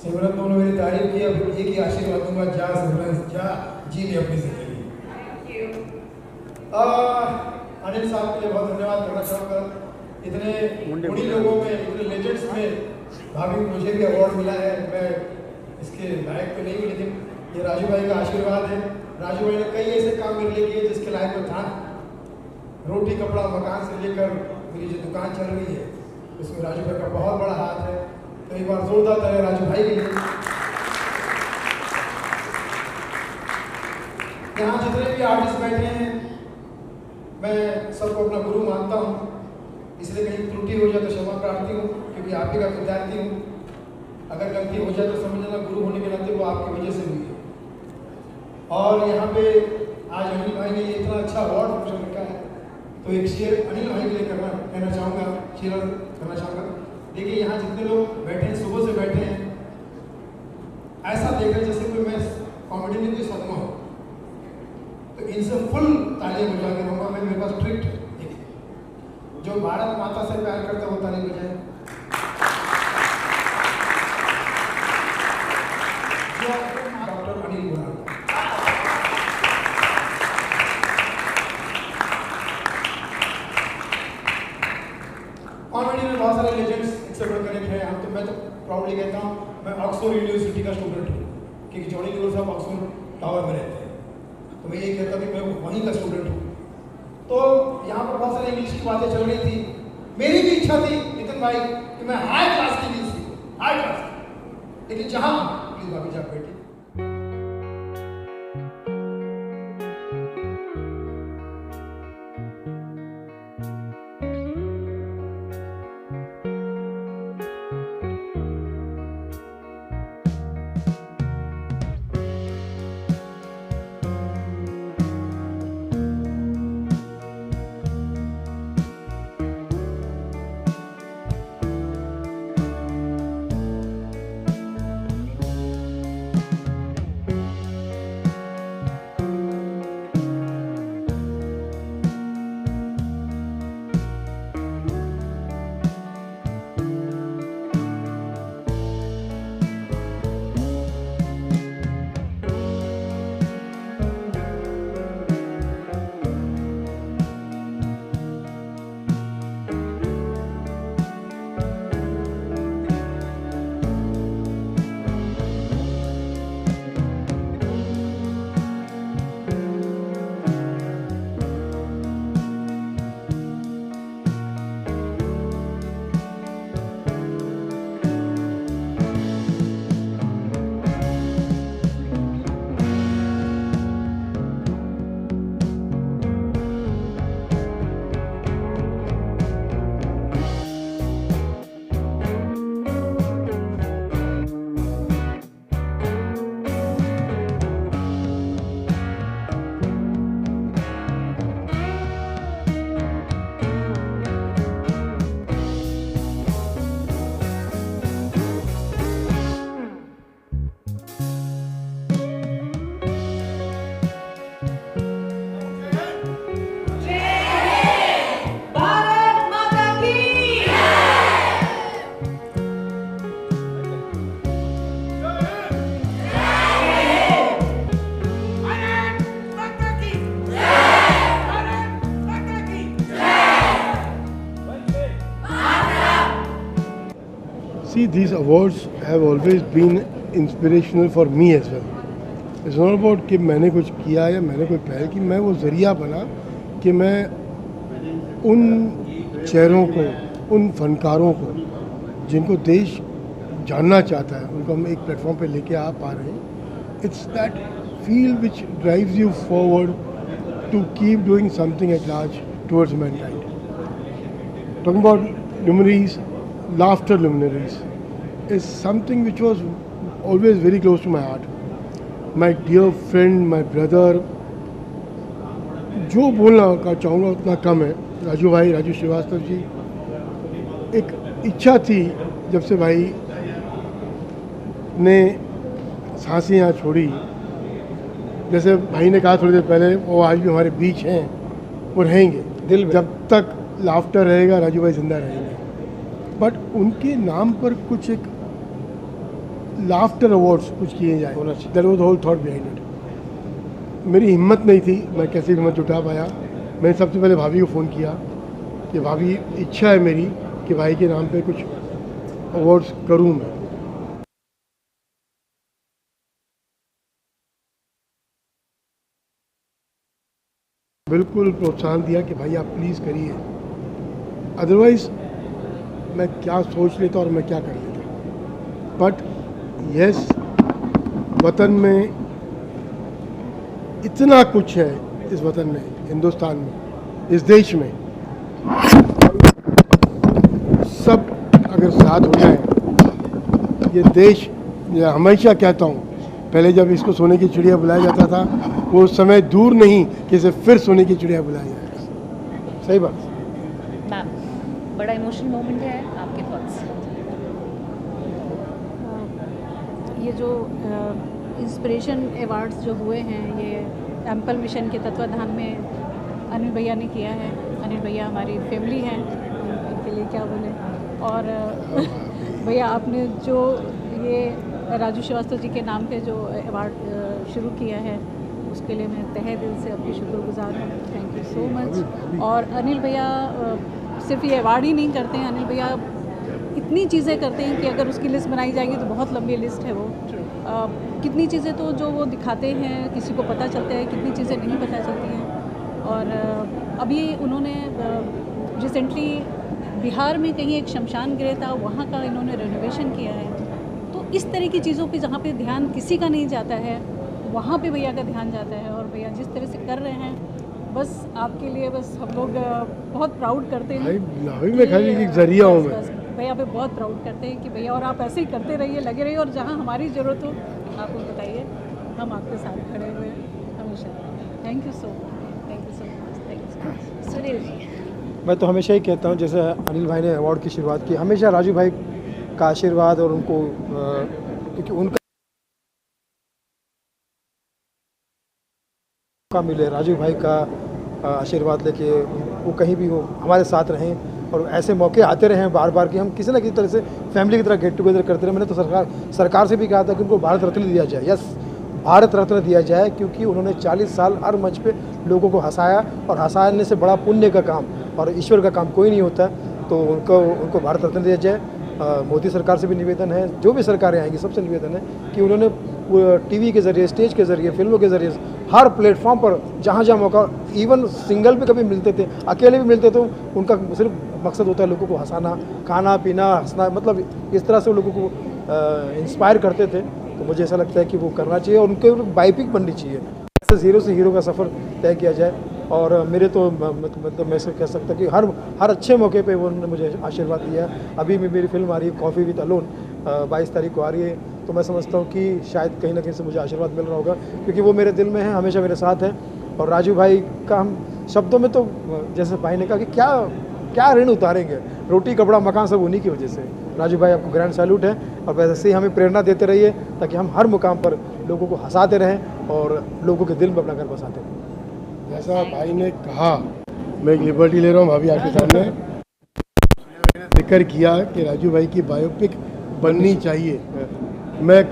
सिमरन दोनों मेरी तारीफ की, अब एक ही आशीर्वाद दूंगा, जा सिमरन जा, जी ले अपनी जिंदगी। अनिल साहब के लिए बहुत धन्यवाद करना चाहूँगा। इतने गुणी लोगों में, इतने लेजेंड्स में भाभी मुझे भी अवार्ड मिला है, मैं इसके लायक तो नहीं हूँ, लेकिन ये राजू भाई का आशीर्वाद है। राजू भाई ने कई ऐसे काम मेरे लिए किए जिसके लायक में था। रोटी कपड़ा मकान से लेकर मेरी जो दुकान चल रही है उसमें राजू भाई का बहुत बड़ा हाथ है। तो एक बार जोरदार तालियां राजू भाई के लिए। यहाँ जितने भी आर्टिस्ट बैठे हैं मैं सबको अपना गुरु मानता हूँ, इसलिए कहीं त्रुटि हो जाए तो क्षमा प्रार्थी हूँ, क्योंकि आप ही का विद्यार्थी हूँ। अगर गलती हो जाए तो समझ लेना गुरु होने के नाते वो आपकी वजह से हुई है। और यहाँ पे आज अनिल भाई ने इतना अच्छा अवार्ड मुझे रखा है, तो एक शेर अनिल भाई के लिए कहना चाहूँगा, शेर करना चाहूँगा। देखिए यहाँ जितने लोग बैठे हैं, सुबह से बैठे हैं, ऐसा देख रहे हैं जैसे कोई मैं कॉमेडी में कोई सदमा हो, तो इनसे फुल तालियां बजा के रहूँगा मैं। मेरे पास ट्रिक है, जो भारत माता से प्यार करता है वो ताली बजाए, डॉक्टर अनिल गुरान। कॉमेडी में बहुत सारे लेजेंड्स इससे बढ़कर एक है। हम तो, मैं तो प्राउडली कहता हूँ मैं ऑक्सफोर्ड यूनिवर्सिटी का स्टूडेंट हूँ, क्योंकि जॉनी लीवर साहब ऑक्सफोर्ड टावर में रहते हैं, तो मैं ये कहता कि मैं वहीं का स्टूडेंट हूँ। तो यहाँ पर बहुत सारी इंग्लिश की बातें चल रही थी, मेरी भी इच्छा थी नितिन भाई कि मैं हाई क्लास की इंग्लिश सीखूँ, हाई क्लास, लेकिन जहाँ प्लीज भाभी जा बैठी। See, these awards have always been inspirational for me as well. It's not about कि मैंने कुछ किया या मैंने कोई पहल की, मैं वो ज़रिया बना कि मैं उन चेहरों को, उन फनकारों को जिनको देश जानना चाहता है, उनको हम एक प्लेटफॉर्म पे लेके आ पा रहे हैं। It's that feel which drives you forward to keep doing something at large towards mankind. Talking about luminaries, laughter luminaries is something which was always very close to my heart. My dear friend, my brother, जो बोलना का चाहूँगा उतना कम है। राजू भाई, राजू श्रीवास्तव जी, एक इच्छा थी जब से भाई ने सांसें यहाँ छोड़ी, जैसे भाई ने कहा थोड़ी देर पहले, वो आज भी हमारे बीच हैं, वो रहेंगे दिल में। जब तक लाफ्टर रहेगा राजू भाई जिंदा रहेंगे। बट उनके नाम पर कुछ एक लाफ्टर अवार्ड्स कुछ किए जाए, होना चाहिए। That was the whole thought behind it. मेरी हिम्मत नहीं थी, मैं कैसे हिम्मत जुटा पाया। मैंने सबसे पहले भाभी को फ़ोन किया कि भाभी, इच्छा है मेरी कि भाई के नाम पे कुछ अवार्ड्स करूँ मैं। बिल्कुल प्रोत्साहन दिया कि भाई आप प्लीज़ करिए, अदरवाइज़ मैं क्या सोच लेता और मैं क्या कर लेता। बट यस, वतन में इतना कुछ है, इस वतन में, हिंदुस्तान में, इस देश में, सब अगर साथ हो जाए, ये देश, ये हमेशा कहता हूँ, पहले जब इसको सोने की चिड़िया बुलाया जाता था, वो समय दूर नहीं कि इसे फिर सोने की चिड़िया बुलाया जाएगा। सही बात। मैम, बड़ा इमोशनल मोमेंट है, आपके थॉट्स? ये जो इंस्पिरेशन अवार्ड्स जो हुए हैं, ये एम्पल मिशन के तत्वाधान में अनिल भैया ने किया है। अनिल भैया हमारी फैमिली हैं, उनके लिए क्या बोले। और भैया आपने जो ये राजू श्रीवास्तव जी के नाम पे जो अवार्ड शुरू किया है, उसके लिए मैं तहे दिल से आपकी शुक्रगुजार हूँ। Thank you so much. और अनिल भैया सिर्फ ये अवार्ड ही नहीं करते हैं, अनिल भैया इतनी चीज़ें करते हैं कि अगर उसकी लिस्ट बनाई जाएगी तो बहुत लंबी लिस्ट है वो। कितनी चीज़ें तो जो वो दिखाते हैं किसी को पता चलता है, कितनी चीज़ें नहीं पता चलती हैं। और अभी उन्होंने रिसेंटली बिहार में कहीं एक शमशान गृह था, वहाँ का इन्होंने रेनोवेशन किया है। तो इस तरह की चीज़ों पे जहाँ पे ध्यान किसी का नहीं जाता है, वहाँ पे भैया का ध्यान जाता है। और भैया जिस तरह से कर रहे हैं, बस आपके लिए बस हम लोग बहुत प्राउड करते हैं। भाई मैं खाली एक जरिया हूँ मैं। भैया पे बहुत प्राउड करते हैं कि भैया, और आप ऐसे ही करते रहिए, लगे रहिए, और जहाँ हमारी ज़रूरत हो आप उनको बताइए, हम आपके साथ खड़े हुए हैं हमेशा। Thank you so much, thank you so much, thank you so much. Sunil ji, मैं तो हमेशा ही कहता हूँ, जैसे अनिल भाई ने अवार्ड की शुरुआत की, हमेशा राजू भाई का आशीर्वाद और उनको क्योंकि उनका मिले, राजू भाई का आशीर्वाद लेके वो कहीं भी हो हमारे साथ रहें और ऐसे मौके आते रहें बार बार कि हम किसी ना किसी तरह से फैमिली की तरह गेट टुगेदर करते रहे। मैंने तो सरकार से भी कहा था कि उनको भारत रत्न दिया जाए। यस, भारत रत्न दिया जाए, क्योंकि उन्होंने 40 साल हर मंच पे लोगों को हंसाया, और हंसाने से बड़ा पुण्य का काम और ईश्वर का काम कोई नहीं होता। तो उनको भारत रत्न दिया जाए। मोदी सरकार से भी निवेदन है, जो भी सरकारें आएंगी सबसे निवेदन है कि उन्होंने टीवी के ज़रिए, स्टेज के ज़रिए, फिल्मों के ज़रिए, हर प्लेटफॉर्म पर जहाँ जहाँ मौका, इवन सिंगल पे कभी मिलते थे, अकेले भी मिलते थे, उनका सिर्फ मकसद होता है लोगों को हंसाना, खाना पीना, हंसना, मतलब इस तरह से वो लोगों को इंस्पायर करते थे। तो मुझे ऐसा लगता है कि वो करना चाहिए और उनके बायोपिक बननी चाहिए, ज़ीरो से हीरो का सफ़र तय किया जाए। और मेरे तो मतलब मैं कह सकता कि हर अच्छे मौके पे वो उन्होंने मुझे आशीर्वाद दिया। अभी भी मेरी फिल्म आ रही है कॉफ़ी विद अलोन, 22 तारीख को आ रही है। तो मैं समझता हूँ कि शायद कहीं ना कहीं से मुझे आशीर्वाद मिल रहा होगा, क्योंकि वो मेरे दिल में है, हमेशा मेरे साथ है। और राजू भाई का हम शब्दों में तो, जैसे भाई ने कहा कि क्या ऋण उतारेंगे, रोटी कपड़ा मकान सब उन्हीं की वजह से। राजू भाई, आपको ग्रैंड सैल्यूट है, और वैसे ही हमें प्रेरणा देते रहिए ताकि हम हर मुकाम पर लोगों को हंसाते रहें और लोगों के दिल में अपना घर बसाते रहें। जैसा भाई ने कहा, मैं एक लिबर्टी ले रहा हूँ भाभी आपके सामने, जिक्र किया कि राजू भाई की बायोपिक बननी चाहिए। मैं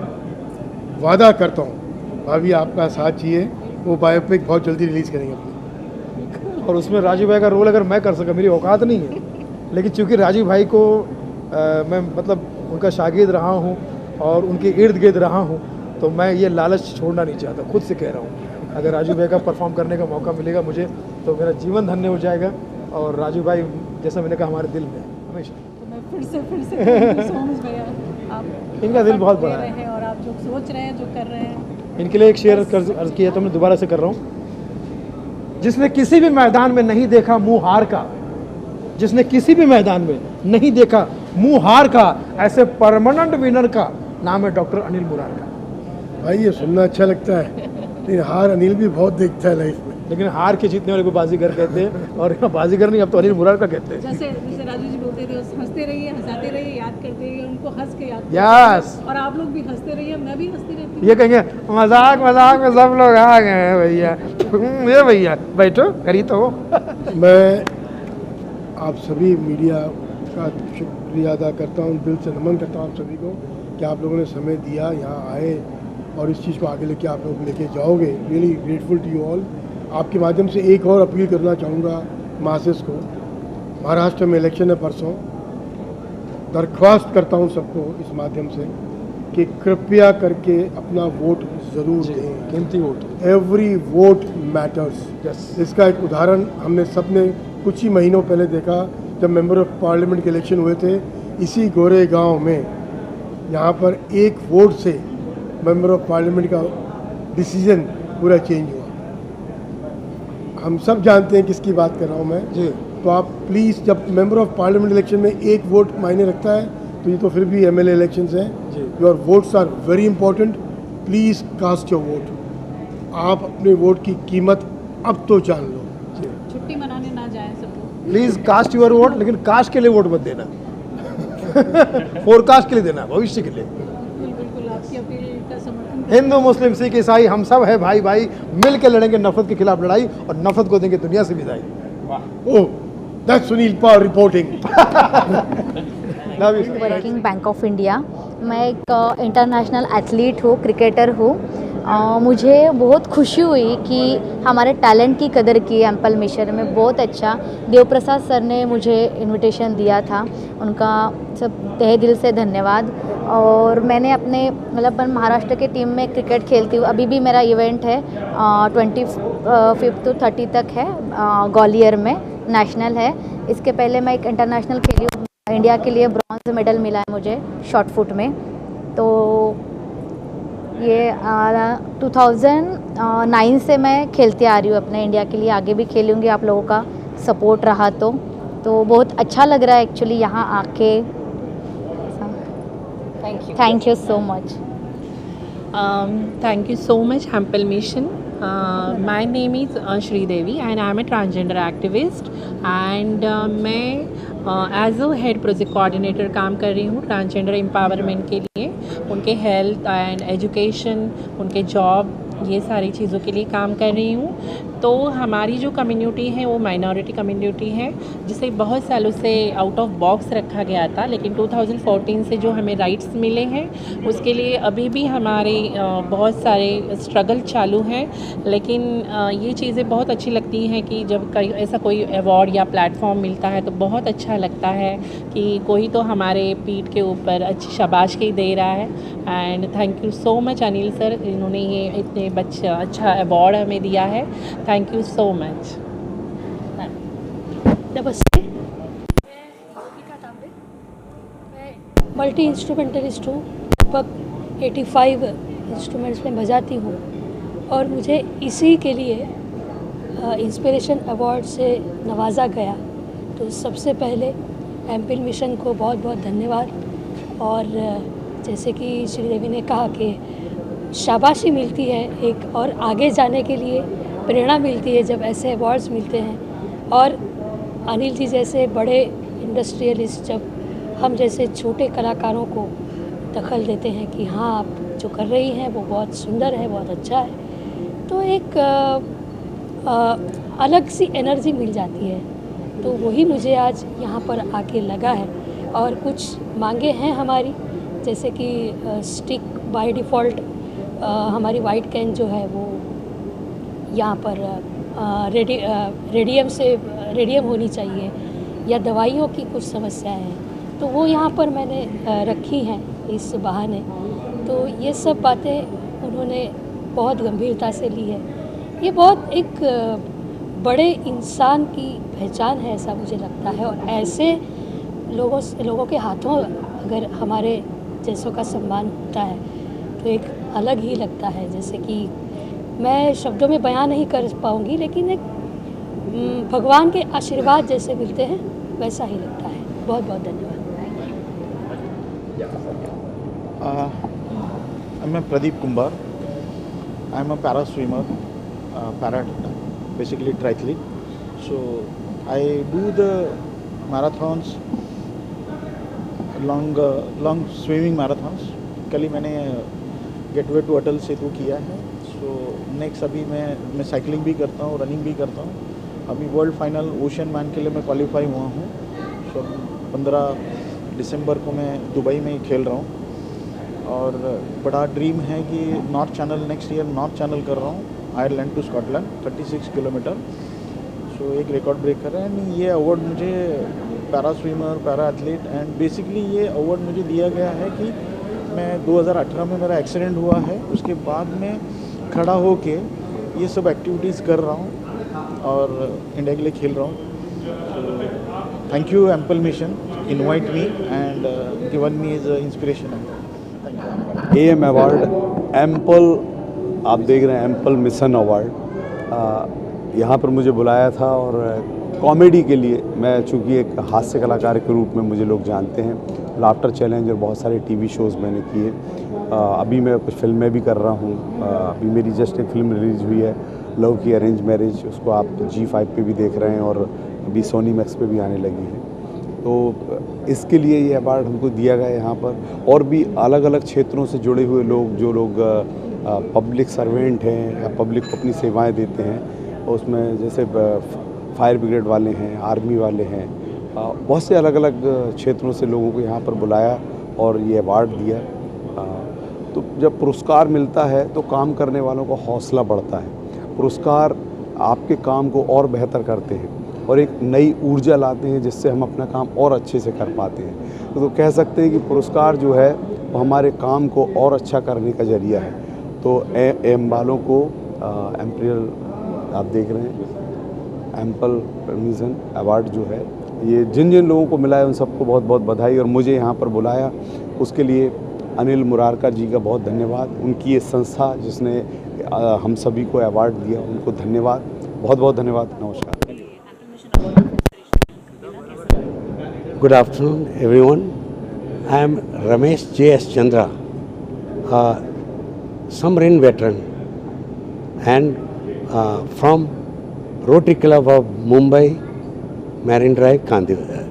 वादा करता हूँ भाभी, आपका साथ चाहिए, वो बायोपिक बहुत जल्दी रिलीज़ करेंगे अपनी। और उसमें राजू भाई का रोल अगर मैं कर सका, मेरी औकात नहीं है, लेकिन चूँकि राजू भाई को मैं मतलब उनका शागिर्द रहा हूँ और उनके इर्द गिर्द रहा हूँ, तो मैं ये लालच छोड़ना नहीं चाहता, खुद से कह रहा हूँ। अगर राजू भाई का परफॉर्म करने का मौका मिलेगा मुझे, तो मेरा जीवन धन्य हो जाएगा। और राजू भाई, जैसा मैंने कहा, हमारे दिल में हमेशा। तो मैं फिर से thank you so much भैया, आप इनका दिल बहुत बड़ा है, और आप जो सोच रहे हैं, जो कर रहे हैं। इनके लिए एक शेर अर्ज किया तो मैं दोबारा से कर रहा हूँ। जिसने किसी भी मैदान में नहीं देखा मुँह हार का, जिसने किसी भी मैदान में नहीं देखा मुँह हार का, ऐसे परमानेंट विनर का नाम है डॉक्टर अनिल मुरार का। भाई ये सुनना अच्छा लगता है, लेकिन हार अनिल भी बहुत देखता है लाइफ में। लेकिन हार के जीतने वाले को बाजीगर कहते हैं, और यहाँ बाजीगर नहीं, अब तो अनिल मुरार का कहते हैं। जैसे राजू जी बोलते थे, हंसते रहिए, हंसाते रहिए, याद करते रहिए, उनको हंस के याद यस, और आप लोग भी हंसते रहिए, मैं भी हंसती रहती हूँ। ये कहेंगे मजाक में सब लोग आ गए हैं भैया। ये भैया बैठो, करी तो हो। मैं आप सभी मीडिया का शुक्रिया अदा करता हूँ, दिल से नमन करता हूँ आप सभी को कि आप लोगों ने समय दिया, यहाँ आए और इस चीज़ को आगे लेके आप लोग लेके जाओगे। Really grateful to you all. आपके माध्यम से एक और अपील करना चाहूँगा मासेस को। महाराष्ट्र में इलेक्शन है परसों। दरख्वास्त करता हूँ सबको इस माध्यम से कि कृपया करके अपना वोट ज़रूर दें। कीमती vote. Every vote matters. Yes. इसका एक उदाहरण हमने सबने कुछ ही महीनों पहले देखा जब मेंबर ऑफ पार्लियामेंट के इलेक्शन हुए थे। इसी गोरे गांव में यहाँ पर एक वोट से मेंबर ऑफ पार्लियामेंट का डिसीजन पूरा चेंज हुआ। हम सब जानते हैं किसकी बात कर रहा हूँ मैं जी। तो आप प्लीज़, जब मेंबर ऑफ पार्लियामेंट इलेक्शन में एक वोट मायने रखता है तो ये तो फिर भी एमएलए इलेक्शंस हैं। Your votes are very important. Please cast your vote. आप अपने वोट की कीमत अब तो जान लो। छुट्टी मनाने ना जाएं सब लोग। प्लीज़ कास्ट योर वोट, लेकिन कास्ट के लिए वोट मत देना। फोरकास्ट के लिए देना, भविष्य के लिए। बिल्कुल आपकी अपील का समर्थन। हिंदू, मुस्लिम, सिख, ईसाई हम सब है भाई भाई, मिल के लड़ेंगे नफरत के खिलाफ लड़ाई और नफरत को देंगे दुनिया से विदाई। Oh, that's Sunil Pal reporting. Working Bank of India. मैं एक इंटरनेशनल एथलीट हूँ, क्रिकेटर हूँ। मुझे बहुत खुशी हुई कि हमारे टैलेंट की कदर की एम्पल मिशन में। बहुत अच्छा, देवप्रसाद सर ने मुझे इनविटेशन दिया था, उनका सब तहे दिल से धन्यवाद। और मैंने अपने मतलब महाराष्ट्र के टीम में क्रिकेट खेलती हूँ। अभी भी मेरा इवेंट है 25 to 30 तक है, ग्वालियर में नेशनल है। इसके पहले मैं एक इंटरनेशनल खेली हूँ, इंडिया के लिए ब्रॉन्ज मेडल मिला है मुझे शॉट पुट में। तो ये 2009 से मैं खेलती आ रही हूँ अपने इंडिया के लिए, आगे भी खेलूँगी आप लोगों का सपोर्ट रहा तो बहुत अच्छा लग रहा है एक्चुअली यहाँ आके। Thank you so much. Thank you so much, Hampel Mission. My name is Sridevi and I am a transgender activist and मैं as a head project coordinator काम कर रही हूँ ट्रांसजेंडर एम्पावरमेंट के लिए। उनके हेल्थ एंड एजुकेशन, उनके job, ये सारी चीज़ों के लिए काम कर रही हूँ। तो हमारी जो कम्युनिटी है वो माइनॉरिटी कम्युनिटी है जिसे बहुत सालों से आउट ऑफ बॉक्स रखा गया था, लेकिन 2014 से जो हमें राइट्स मिले हैं उसके लिए अभी भी हमारे बहुत सारे स्ट्रगल चालू हैं। लेकिन ये चीज़ें बहुत अच्छी लगती हैं कि जब ऐसा कोई अवार्ड या प्लेटफॉर्म मिलता है तो बहुत अच्छा लगता है कि कोई तो हमारे पीठ के ऊपर अच्छी शाबाशी दे रहा है। And thank you so much Anil sir, इन्होंने ये इतने अच्छा अवार्ड हमें दिया है। Thank you so much. नमस्ते, मैं दीपिका तांबे। मैं मल्टी इंस्ट्रूमेंटलिस्ट हूँ, लगभग 85 इंस्ट्रूमेंट्स में बजाती हूँ और मुझे इसी के लिए इंस्पिरेशन अवार्ड से नवाजा गया। तो सबसे पहले एम्पिल मिशन को बहुत बहुत धन्यवाद। और जैसे कि श्रीदेवी ने कहा कि शाबाशी मिलती है एक, और आगे जाने के लिए प्रेरणा मिलती है जब ऐसे अवार्ड्स मिलते हैं। और अनिल जी जैसे बड़े इंडस्ट्रियलिस्ट जब हम जैसे छोटे कलाकारों को दखल देते हैं कि हाँ आप जो कर रही हैं वो बहुत सुंदर है, बहुत अच्छा है, तो एक अलग सी एनर्जी मिल जाती है। तो वही मुझे आज यहाँ पर आके लगा है। और कुछ मांगे हैं हमारी, जैसे कि स्टिक बाय डिफ़ॉल्ट हमारी वाइट कैन जो है वो यहाँ पर रेडियम होनी चाहिए, या दवाइयों की कुछ समस्याएं हैं तो वो यहाँ पर मैंने रखी हैं इस बहाने। तो ये सब बातें उन्होंने बहुत गंभीरता से ली है। ये बहुत एक बड़े इंसान की पहचान है, ऐसा मुझे लगता है। और ऐसे लोगों के हाथों अगर हमारे जैसों का सम्मान होता है तो एक अलग ही लगता है। जैसे कि मैं शब्दों में बयान नहीं कर पाऊँगी, लेकिन एक भगवान के आशीर्वाद जैसे मिलते हैं वैसा ही लगता है। बहुत बहुत धन्यवाद। मैं Pradeep Kumbhar. I am a para swimmer, para basically triathlete. So I do the marathons, long swimming marathons. कल ही मैंने गेटवे टू अटल सेतु किया है। सो नेक्स्ट अभी मैं साइकिलिंग भी करता हूँ, रनिंग भी करता हूँ। अभी वर्ल्ड फाइनल ओशन मैन के लिए मैं क्वालिफाई हुआ हूँ। सो 15 दिसंबर को मैं दुबई में ही खेल रहा हूँ। और बड़ा ड्रीम है कि north channel next year north channel कर रहा हूँ, आयरलैंड टू स्कॉटलैंड 36 किलोमीटर। सो एक रिकॉर्ड ब्रेकर है। एंड ये अवार्ड मुझे para swimmer, para athlete, and basically ये अवार्ड मुझे दिया गया है कि मैं 2018 में मेरा एक्सीडेंट हुआ है, उसके बाद में खड़ा होके ये सब एक्टिविटीज़ कर रहा हूँ और इंडिया के लिए खेल रहा हूँ। Thank you Ample mission invite me and given me as inspiration. Thank you. AM award, Ample, आप देख रहे हैं एम्पल मिशन अवार्ड, यहाँ पर मुझे बुलाया था और कॉमेडी के लिए। मैं चूँकि एक हास्य कलाकार के रूप में मुझे लोग जानते हैं, लाफ्टर चैलेंज और बहुत सारे TV शोज़ मैंने किए। अभी मैं कुछ फिल्में भी कर रहा हूँ। अभी मेरी जस्ट एक फिल्म रिलीज़ हुई है, लव की अरेंज मैरिज, उसको आप G5 पे भी देख रहे हैं और अभी सोनी मैक्स पे भी आने लगी है। तो इसके लिए ये अवार्ड हमको दिया गया यहाँ पर। और भी अलग अलग क्षेत्रों से जुड़े हुए लोग, जो लोग पब्लिक सर्वेंट हैं या पब्लिक को अपनी सेवाएं देते हैं, उसमें जैसे फायर ब्रिगेड वाले हैं, आर्मी वाले हैं, बहुत से अलग अलग क्षेत्रों से लोगों को यहाँ पर बुलाया और ये अवार्ड दिया। तो जब पुरस्कार मिलता है तो काम करने वालों का हौसला बढ़ता है। पुरस्कार आपके काम को और बेहतर करते हैं और एक नई ऊर्जा लाते हैं, जिससे हम अपना काम और अच्छे से कर पाते हैं। तो कह सकते हैं कि पुरस्कार जो है वो हमारे काम को और अच्छा करने का जरिया है। तो एम वालों को एम्पीरियल, आप देख रहे हैं एम्पल मिशन अवार्ड जो है, ये जिन जिन लोगों को मिला है उन सबको बहुत बहुत बधाई। और मुझे यहाँ पर बुलाया उसके लिए अनिल मुरारका जी का बहुत धन्यवाद। उनकी ये संस्था जिसने हम सभी को अवार्ड दिया, उनको धन्यवाद, बहुत बहुत धन्यवाद। नमस्कार। Good afternoon, everyone. I am Ramesh J.S. Chandra, a submarine veteran, and from Rotary Club of Mumbai, Marine Drive, Kandivali.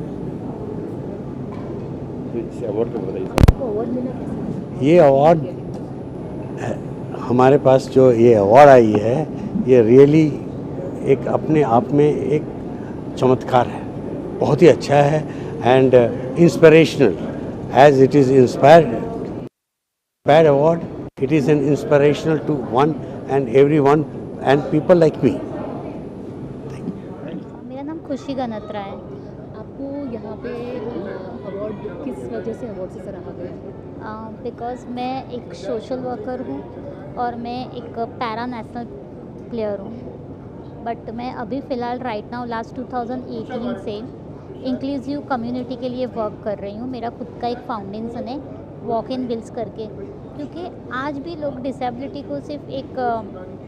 ये अवार्ड हमारे पास जो ये अवार्ड आई है, ये रियली एक अपने आप में एक चमत्कार है, बहुत ही अच्छा है and inspirational, as it is inspired award, it is an inspirational to one and everyone and people like me. मेरा नाम खुशी गनत्रा है। आपको यहाँ पे अवार्ड किस वजह से अवार्ड से सराहा गया? बिकॉज़ मैं एक सोशल वर्कर हूँ और मैं एक पैरा नेशनल प्लेयर हूँ। बट मैं अभी फ़िलहाल राइट नाउ लास्ट 2018 से इंक्लूसिव कम्युनिटी के लिए वर्क कर रही हूँ। मेरा खुद का एक फाउंडेशन है, वॉक इन विल्स करके, क्योंकि आज भी लोग डिसेबिलिटी को सिर्फ एक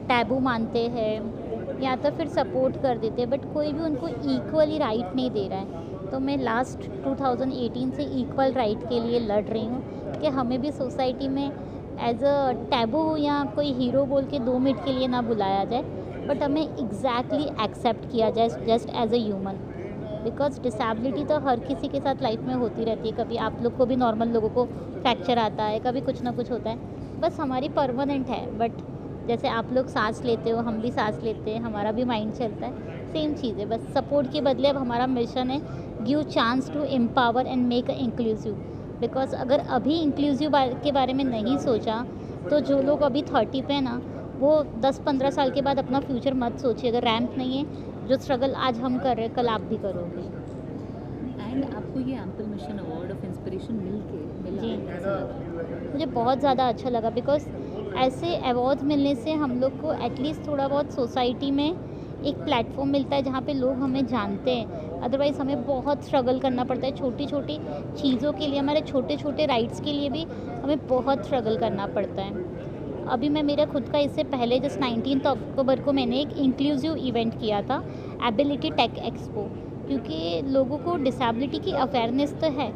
टैबू मानते हैं या तो फिर सपोर्ट कर देते हैं, बट कोई भी उनको इक्वली राइट नहीं दे रहा है। तो मैं लास्ट 2018 से इक्वल राइट के लिए लड़ रही हूँ कि हमें भी सोसाइटी में एज अ टैबू या कोई हीरो बोल के 2 मिनट के लिए ना बुलाया जाए, बट हमें एग्जैक्टली एक्सेप्ट किया जाए just as a human. Because disability तो हर किसी के साथ लाइफ में होती रहती है। कभी आप लोग को भी, नॉर्मल लोगों को फ्रैक्चर आता है, कभी कुछ ना कुछ होता है, बस हमारी परमानेंट है। बट जैसे आप लोग सांस लेते हो, हम भी सांस लेते हैं, हमारा भी माइंड चलता है, सेम चीज़ है। बस सपोर्ट के बदले अब हमारा मिशन है give chance to empower and make a inclusive. Because अगर अभी इंक्लूसिव के बारे में नहीं सोचा तो जो लोग अभी 30 पे हैं ना, वो 10-15 साल के बाद अपना फ्यूचर मत सोचिए। अगर रैंप नहीं है, जो स्ट्रगल आज हम कर रहे हैं कल आप भी करोगे। एंड आपको ये ample mission award of inspiration मिला जी, कैसा लगा? मुझे बहुत ज़्यादा अच्छा लगा। बिकॉज ऐसे अवार्ड मिलने से हम लोग को एटलीस्ट थोड़ा बहुत सोसाइटी में एक प्लेटफॉर्म मिलता है जहाँ पे लोग हमें जानते हैं। अदरवाइज़ हमें बहुत स्ट्रगल करना पड़ता है छोटी छोटी चीज़ों के लिए, हमारे छोटे छोटे राइट्स के लिए भी हमें बहुत स्ट्रगल करना पड़ता है। अभी मैं मेरा खुद का इससे पहले जस्ट 19 अक्टूबर को मैंने एक इंक्लूसिव इवेंट किया था, एबिलिटी टेक एक्सपो, क्योंकि लोगों को डिसेबिलिटी की अवेयरनेस तो है,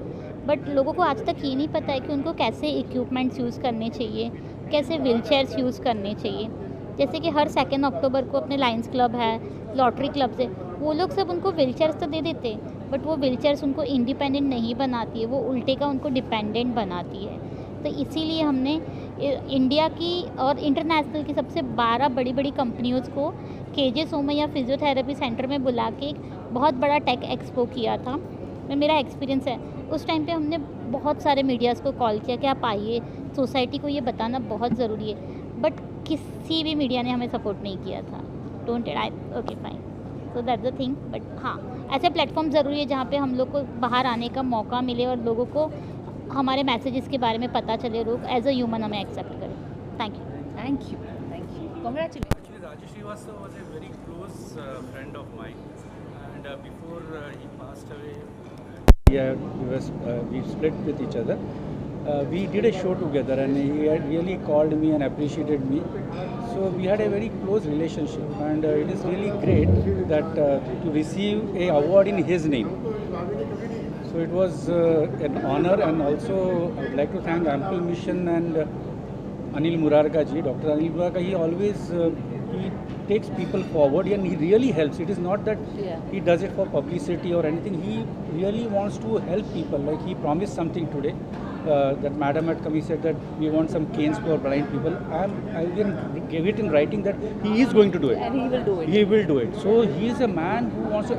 बट लोगों को आज तक ये नहीं पता है कि उनको कैसे इक्विपमेंट्स यूज़ करने चाहिए, कैसे व्हीलचेयर्स यूज़ करने चाहिए। जैसे कि हर 2 अक्टूबर को अपने लायंस क्लब है, लॉटरी क्लब से, वो लोग सब उनको व्हीलचेयर्स तो दे देते हैं, बट वो व्हीलचेयर्स उनको इंडिपेंडेंट नहीं बनाती है, वो उल्टे का उनको डिपेंडेंट बनाती है। तो इसीलिए हमने इंडिया की और इंटरनेशनल की सबसे 12 बड़ी बड़ी कंपनियों को KJ सोमैया फिजियोथेरेपी सेंटर में बुला के एक बहुत बड़ा टेक एक्सपो किया था। मेरा एक्सपीरियंस है, उस टाइम पे हमने बहुत सारे मीडियाज़ को कॉल किया कि आप आइए, सोसाइटी को ये बताना बहुत ज़रूरी है, बट किसी भी मीडिया ने हमें सपोर्ट नहीं किया था। Don't I okay fine, so that's the thing. But हाँ, ऐसे प्लेटफॉर्म ज़रूरी है जहाँ पे हम लोग को बाहर आने का मौका मिले और लोगों को हमारे मैसेजेस के बारे में पता चले, लोग एज अ ह्यूमन हमें एक्सेप्ट करें। Thank you. Thank you, thank you, congratulation. Actually, Rajesh Srivastava was a very close friend of mine, and before he passed away, we split with each other. We did a show together, and he had really called me and appreciated me. So we had a very close relationship, and it is really great that to receive a award in his name. So it was an honor, and also I would like to thank Ample Mission and Anil Murarka ji, Dr. Anil Murarka. He always he takes people forward and he really helps. It is not that he does it for publicity or anything. He really wants to help people. Like he promised something today. That madam had come, he said that we want some canes for blind people. I gave it in writing that he is going to do it. And he will do it. He will do it. So he is a man who wants to.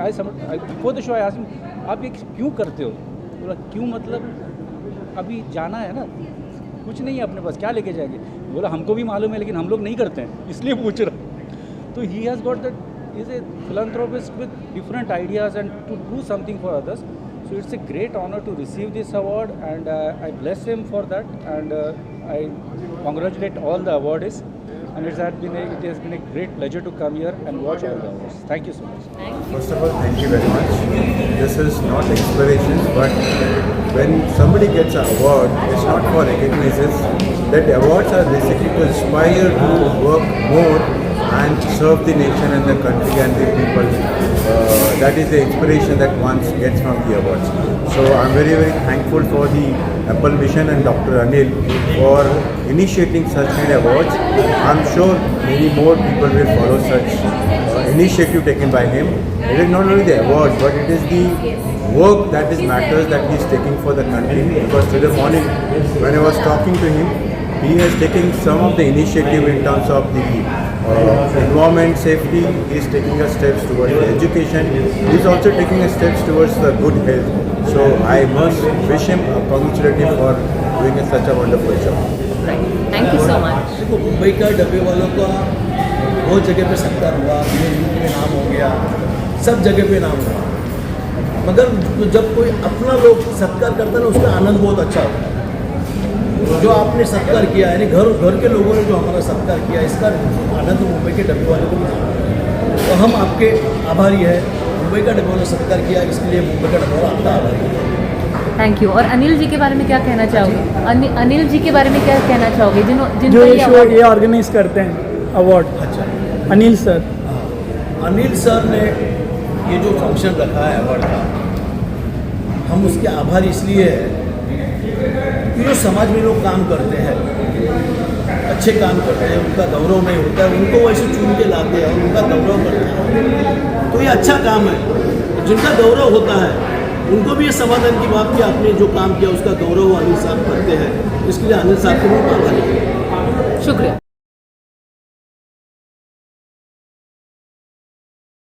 Before the show I asked him, आप ये क्यों करते हो? बोला क्यों मतलब अभी जाना है ना, कुछ नहीं है अपने पास, क्या लेके जाएंगे? बोला हमको भी मालूम है लेकिन हम लोग नहीं करते हैं, इसलिए पूछ रहा। तो he has got that, he is a philanthropist with different ideas and to do something for others. So it's a great honor to receive this award, and I bless him for that, and I congratulate all the awardees, and it has been a great pleasure to come here and watch all the awards. Thank you so much. First of all, thank you very much. This is not inspiration, but when somebody gets an award, it's not for recognition. That awards are basically to inspire to work more and serve the nation and the country and the people. That is the inspiration that one gets from the awards. So I'm very, very thankful for the Apple Mission and Dr. Anil for initiating such kind of awards. I'm sure many more people will follow such initiative taken by him. It is not only the award, but it is the work that is matters that he is taking for the country. Because today morning, when I was talking to him, he is taking some of the initiative in terms of the environment safety. He is taking a steps towards the education. He is also taking a steps towards the good health. So I must wish him a congratulations for doing such a wonderful job. Thank you so much. देखो, मुंबई का डब्बे वालों का बहुत जगह पे सत्कार हुआ, न्यूज़ में नाम हो गया, सब जगह पे नाम हुआ, मगर जब कोई अपना लोग सत्कार करता है ना, उसका आनंद बहुत अच्छा होता है। जो आपने सत्कार किया, यानी घर के लोगों ने जो हमारा सत्कार किया, इसका आनंद मुंबई के डब्बे वालों को मिला। तो हम आपके आभारी हैं। मुंबई का डब्बे वाला सत्कार किया, इसके लिए मुंबई का डब्बे वाला आपका आभारी है। Thank you. और अनिल जी के बारे में क्या कहना चाहोगे? अनिल जी के बारे में क्या कहना चाहोगे जो ये शो ये ऑर्गेनाइज करते हैं अवार्ड? अच्छा, अनिल सर। अनिल सर ने ये जो फंक्शन रखा है अवार्ड का, हम उसके आभारी इसलिए हैं कि जो समाज में लोग काम करते हैं, अच्छे काम करते हैं, उनका गौरव नहीं होता है, उनको वैसे चुन के लाते हैं और उनका गौरव करते हैं, तो ये अच्छा काम है। जिनका गौरव होता है उनको भी ये समाधान की बात कि आपने जो काम किया उसका गौरव अनिल साहब करते हैं, इसके लिए अनिल साहब को बहुत आभारी है। शुक्रिया।